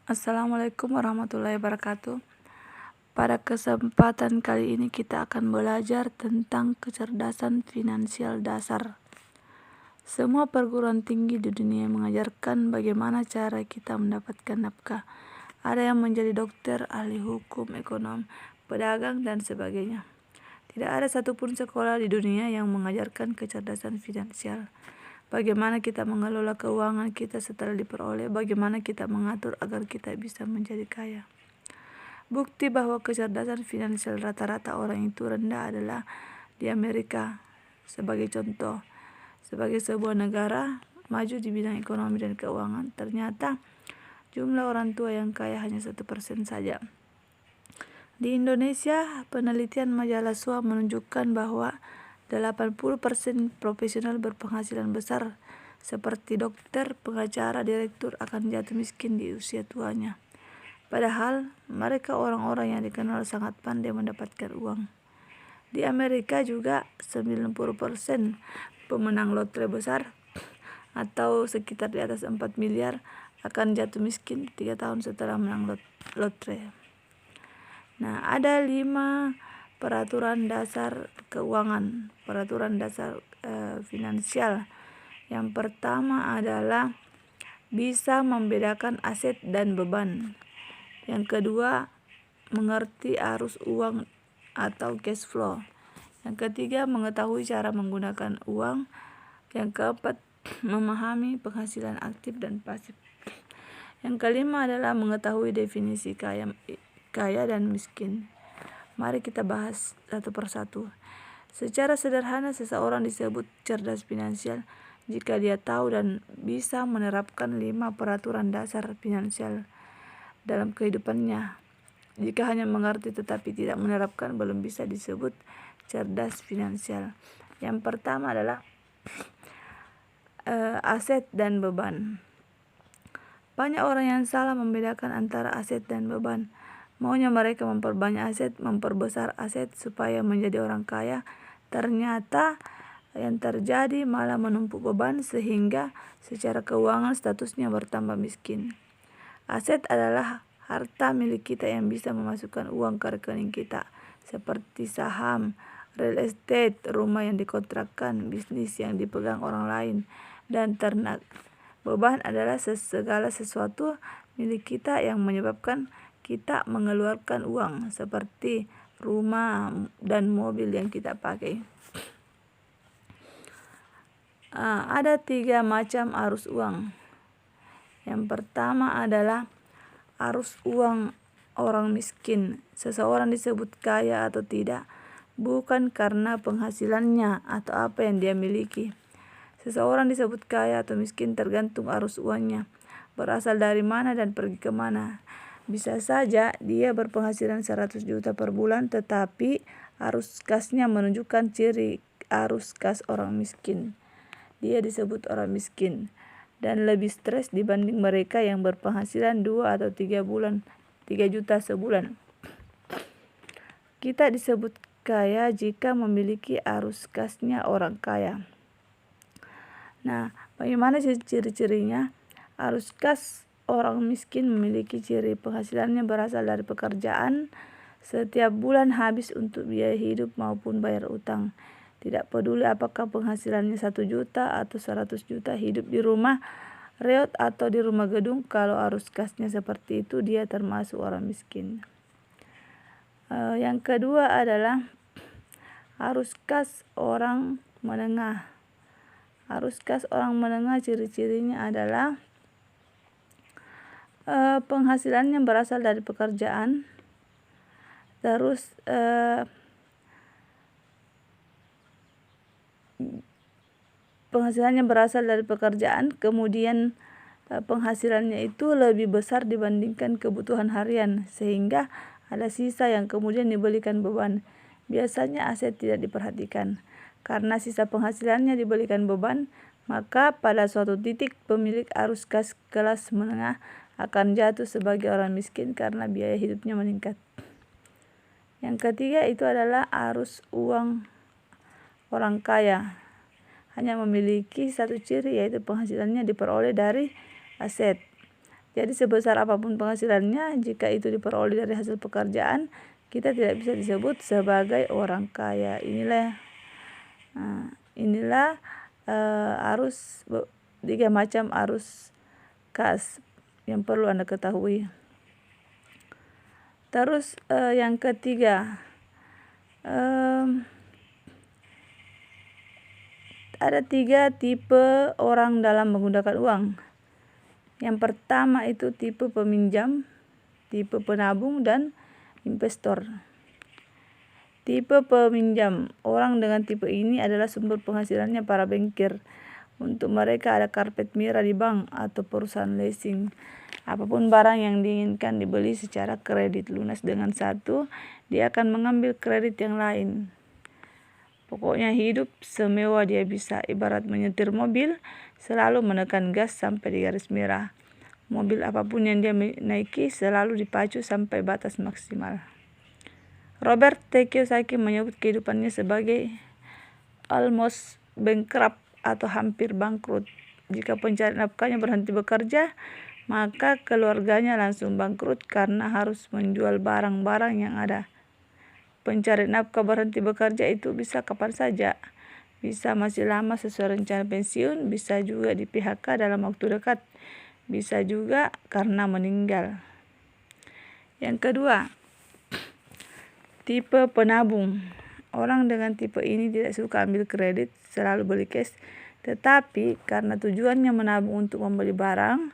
Assalamualaikum warahmatullahi wabarakatuh. Pada kesempatan kali ini kita akan belajar tentang kecerdasan finansial dasar. Semua perguruan tinggi di dunia mengajarkan bagaimana cara kita mendapatkan nafkah. Ada yang menjadi dokter, ahli hukum, ekonom, pedagang, dan sebagainya. Tidak ada satupun sekolah di dunia yang mengajarkan kecerdasan finansial. Bagaimana kita mengelola keuangan kita setelah diperoleh, bagaimana kita mengatur agar kita bisa menjadi kaya. Bukti bahwa kecerdasan finansial rata-rata orang itu rendah adalah di Amerika. Sebagai contoh, sebagai sebuah negara maju di bidang ekonomi dan keuangan, ternyata jumlah orang tua yang kaya hanya 1% saja. Di Indonesia, penelitian majalah SWA menunjukkan bahwa 80% profesional berpenghasilan besar seperti dokter, pengacara, direktur akan jatuh miskin di usia tuanya. Padahal mereka orang-orang yang dikenal sangat pandai mendapatkan uang. Di Amerika juga 90% pemenang lotre besar atau sekitar di atas 4 miliar akan jatuh miskin 3 tahun setelah menang lotre. Nah, ada 5 peraturan dasar keuangan, peraturan dasar finansial. Yang pertama adalah bisa membedakan aset dan beban. Yang kedua, mengerti arus uang atau cash flow. Yang ketiga, mengetahui cara menggunakan uang. Yang keempat, memahami penghasilan aktif dan pasif. Yang kelima adalah mengetahui definisi kaya dan miskin. Mari kita bahas satu persatu. Secara sederhana, seseorang disebut cerdas finansial jika dia tahu dan bisa menerapkan 5 peraturan dasar finansial dalam kehidupannya. Jika hanya mengerti tetapi tidak menerapkan, belum bisa disebut cerdas finansial. Yang pertama adalah aset dan beban. Banyak orang yang salah membedakan antara aset dan beban. Maunya mereka memperbanyak aset, memperbesar aset supaya menjadi orang kaya. Ternyata yang terjadi malah menumpuk beban sehingga secara keuangan statusnya bertambah miskin. Aset adalah harta milik kita yang bisa memasukkan uang ke rekening kita, seperti saham, real estate, rumah yang dikontrakkan, bisnis yang dipegang orang lain, dan ternak. Beban adalah segala sesuatu milik kita yang menyebabkan kita mengeluarkan uang, seperti rumah dan mobil yang kita pakai. Ada 3 macam arus uang. Yang pertama adalah arus uang orang miskin. Seseorang disebut kaya atau tidak bukan karena penghasilannya atau apa yang dia miliki. Seseorang disebut kaya atau miskin tergantung arus uangnya, berasal dari mana dan pergi kemana. Bisa saja dia berpenghasilan 100 juta per bulan, tetapi arus kasnya menunjukkan ciri arus kas orang miskin. Dia disebut orang miskin dan lebih stres dibanding mereka yang berpenghasilan 2 atau 3 juta sebulan. Kita disebut kaya jika memiliki arus kasnya orang kaya. Nah, bagaimana ciri-cirinya? Arus kas orang miskin memiliki ciri penghasilannya berasal dari pekerjaan, setiap bulan habis untuk biaya hidup maupun bayar utang. Tidak peduli apakah penghasilannya 1 juta atau 100 juta, hidup di rumah reot atau di rumah gedung, kalau arus kasnya seperti itu, dia termasuk orang miskin. Yang kedua adalah arus kas orang menengah. Arus kas orang menengah ciri-cirinya adalah penghasilannya berasal dari pekerjaan, terus penghasilannya berasal dari pekerjaan, kemudian penghasilannya itu lebih besar dibandingkan kebutuhan harian, sehingga ada sisa yang kemudian dibelikan beban. Biasanya aset tidak diperhatikan. Karena sisa penghasilannya dibelikan beban, maka pada suatu titik pemilik arus kas kelas menengah akan jatuh sebagai orang miskin karena biaya hidupnya meningkat. Yang ketiga itu adalah arus uang orang kaya. Hanya memiliki satu ciri, yaitu penghasilannya diperoleh dari aset. Jadi sebesar apapun penghasilannya, jika itu diperoleh dari hasil pekerjaan, kita tidak bisa disebut sebagai orang kaya. Inilah arus 3 macam arus kas yang perlu Anda ketahui. Terus yang ketiga, ada 3 tipe orang dalam menggunakan uang. Yang pertama itu tipe peminjam, tipe penabung, dan investor. Tipe peminjam, orang dengan tipe ini adalah sumber penghasilannya para bankir. Untuk mereka ada karpet merah di bank atau perusahaan leasing. Apapun barang yang diinginkan dibeli secara kredit lunas dengan satu, dia akan mengambil kredit yang lain. Pokoknya hidup semewah dia bisa, ibarat menyetir mobil, selalu menekan gas sampai di garis merah. Mobil apapun yang dia naiki selalu dipacu sampai batas maksimal. Robert T. Kiyosaki menyebut kehidupannya sebagai almost bankrupt atau hampir bangkrut. Jika pencari nafkahnya berhenti bekerja, maka keluarganya langsung bangkrut karena harus menjual barang-barang yang ada. Pencari nafkah berhenti bekerja itu bisa kapan saja. Bisa masih lama sesuai rencana pensiun, bisa juga di PHK dalam waktu dekat. Bisa juga karena meninggal. Yang kedua, tipe penabung. Orang dengan tipe ini tidak suka ambil kredit, selalu beli cash. Tetapi karena tujuannya menabung untuk membeli barang,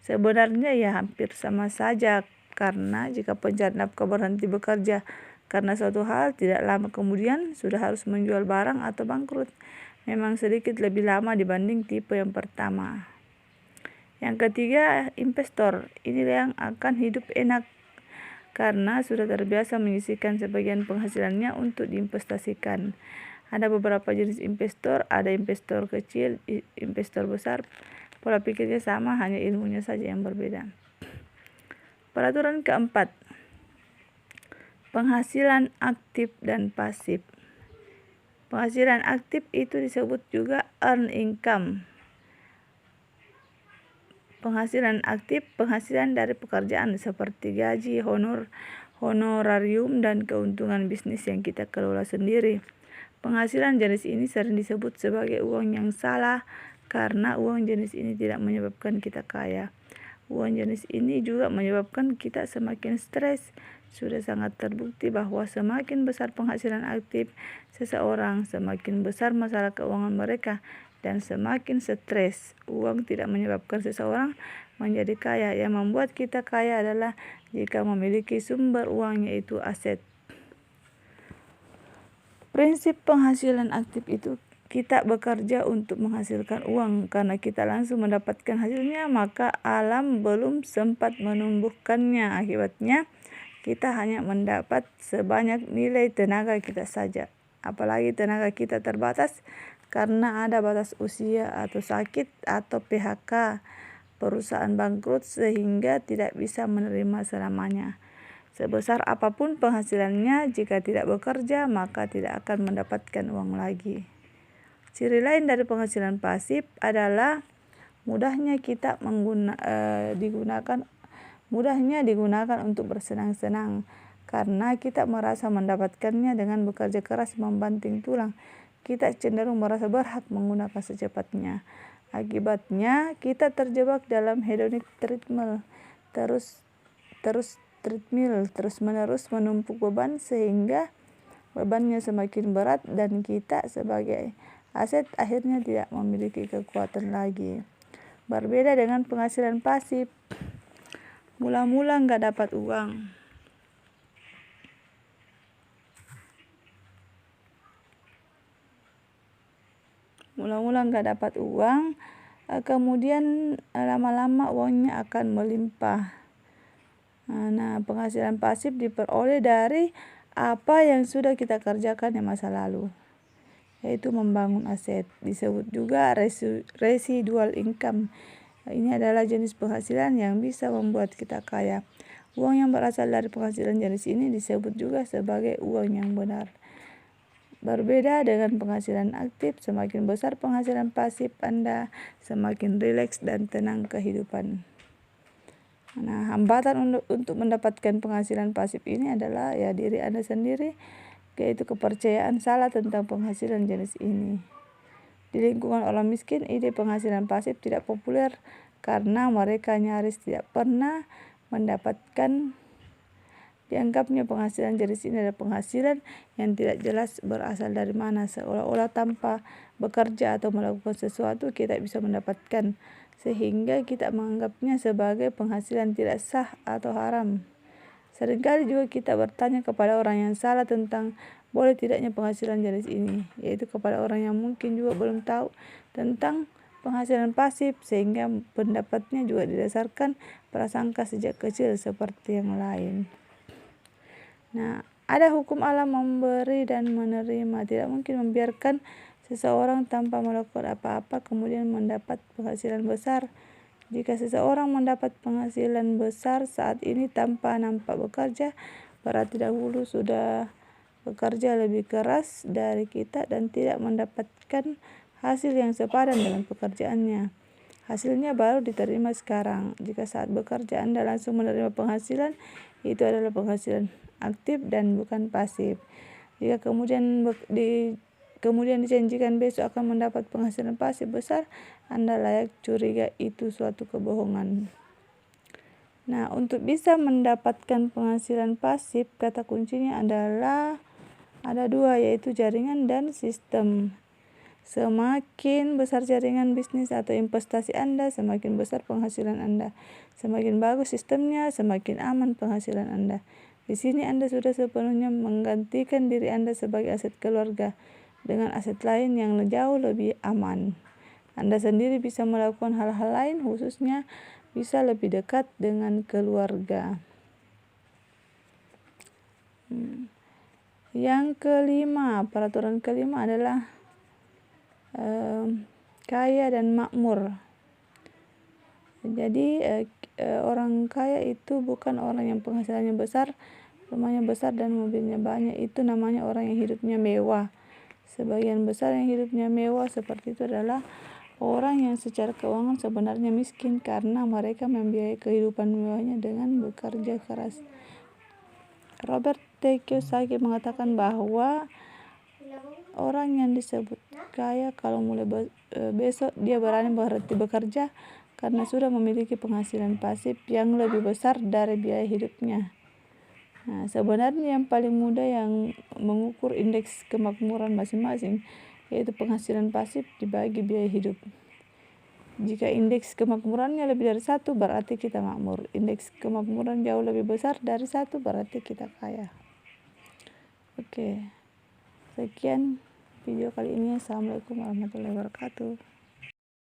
sebenarnya ya hampir sama saja. Karena jika pencari nafkah berhenti bekerja karena suatu hal, tidak lama kemudian sudah harus menjual barang atau bangkrut. Memang sedikit lebih lama dibanding tipe yang pertama. Yang ketiga, investor. Inilah yang akan hidup enak karena sudah terbiasa menyisihkan sebagian penghasilannya untuk diinvestasikan. Ada beberapa jenis investor, ada investor kecil, investor besar. Pola pikirnya sama, hanya ilmunya saja yang berbeda. Peraturan keempat, penghasilan aktif dan pasif. Penghasilan aktif itu disebut juga earn income. Penghasilan aktif, penghasilan dari pekerjaan seperti gaji, honorarium, dan keuntungan bisnis yang kita kelola sendiri. Penghasilan jenis ini sering disebut sebagai uang yang salah karena uang jenis ini tidak menyebabkan kita kaya. Uang jenis ini juga menyebabkan kita semakin stres. Sudah sangat terbukti bahwa semakin besar penghasilan aktif seseorang, semakin besar masalah keuangan mereka, dan semakin stres. Uang tidak menyebabkan seseorang menjadi kaya. Yang membuat kita kaya adalah jika memiliki sumber uang, yaitu aset. Prinsip penghasilan aktif itu kita bekerja untuk menghasilkan uang. Karena kita langsung mendapatkan hasilnya, maka alam belum sempat menumbuhkannya. Akibatnya kita hanya mendapat sebanyak nilai tenaga kita saja. Apalagi tenaga kita terbatas karena ada batas usia atau sakit atau PHK, perusahaan bangkrut, sehingga tidak bisa menerima selamanya. Sebesar apapun penghasilannya, jika tidak bekerja maka tidak akan mendapatkan uang lagi. Ciri lain dari penghasilan pasif adalah mudahnya digunakan untuk bersenang-senang karena kita merasa mendapatkannya dengan bekerja keras membanting tulang. Kita cenderung merasa berhak menggunakan secepatnya. Akibatnya kita terjebak dalam hedonic treadmill, terus-menerus menumpuk beban sehingga bebannya semakin berat dan kita sebagai aset akhirnya tidak memiliki kekuatan lagi. Berbeda dengan penghasilan pasif, mula-mula nggak dapat uang. Kemudian lama-lama uangnya akan melimpah. Nah, penghasilan pasif diperoleh dari apa yang sudah kita kerjakan di masa lalu, yaitu membangun aset. Disebut juga residual income. Ini adalah jenis penghasilan yang bisa membuat kita kaya. Uang yang berasal dari penghasilan jenis ini disebut juga sebagai uang yang benar. Berbeda dengan penghasilan aktif, semakin besar penghasilan pasif Anda, semakin rileks dan tenang kehidupan. Nah, hambatan untuk mendapatkan penghasilan pasif ini adalah ya diri Anda sendiri, yaitu kepercayaan salah tentang penghasilan jenis ini. Di lingkungan orang miskin, ide penghasilan pasif tidak populer karena mereka nyaris tidak pernah mendapatkan. Dianggapnya penghasilan jenis ini adalah penghasilan yang tidak jelas berasal dari mana, seolah-olah tanpa bekerja atau melakukan sesuatu kita bisa mendapatkan, sehingga kita menganggapnya sebagai penghasilan tidak sah atau haram. Seringkali juga kita bertanya kepada orang yang salah tentang boleh tidaknya penghasilan jenis ini, yaitu kepada orang yang mungkin juga belum tahu tentang penghasilan pasif, sehingga pendapatnya juga didasarkan prasangka sejak kecil seperti yang lain. Nah, ada hukum alam memberi dan menerima. Tidak mungkin membiarkan seseorang tanpa melakukan apa-apa kemudian mendapat penghasilan besar. Jika seseorang mendapat penghasilan besar saat ini tanpa nampak bekerja, berarti dahulu sudah bekerja lebih keras dari kita dan tidak mendapatkan hasil yang sepadan dengan pekerjaannya. Hasilnya baru diterima sekarang. Jika saat bekerja Anda langsung menerima penghasilan, itu adalah penghasilan aktif dan bukan pasif. Jika kemudian dijanjikan besok akan mendapat penghasilan pasif besar, Anda layak curiga itu suatu kebohongan. Nah, untuk bisa mendapatkan penghasilan pasif, kata kuncinya adalah ada dua, yaitu jaringan dan sistem. Semakin besar jaringan bisnis atau investasi Anda, semakin besar penghasilan Anda. Semakin bagus sistemnya, semakin aman penghasilan Anda. Di sini Anda sudah sepenuhnya menggantikan diri Anda sebagai aset keluarga dengan aset lain yang jauh lebih aman. Anda sendiri bisa melakukan hal-hal lain, khususnya bisa lebih dekat dengan keluarga. Yang kelima, peraturan kelima adalah kaya dan makmur. Jadi orang kaya itu bukan orang yang penghasilannya besar, rumahnya besar dan mobilnya banyak. Itu namanya orang yang hidupnya mewah. Sebagian besar yang hidupnya mewah seperti itu adalah orang yang secara keuangan sebenarnya miskin karena mereka membiayai kehidupan mewahnya dengan bekerja keras. Robert T. Kiyosaki mengatakan bahwa orang yang disebut kaya kalau mulai besok dia berani berhenti bekerja karena sudah memiliki penghasilan pasif yang lebih besar dari biaya hidupnya. Nah, sebenarnya yang paling mudah yang mengukur indeks kemakmuran masing-masing yaitu penghasilan pasif dibagi biaya hidup. Jika indeks kemakmurannya lebih dari 1 berarti kita makmur. Indeks kemakmuran jauh lebih besar dari 1 berarti kita kaya. Oke. Sekian video kali ini. Assalamualaikum warahmatullahi wabarakatuh.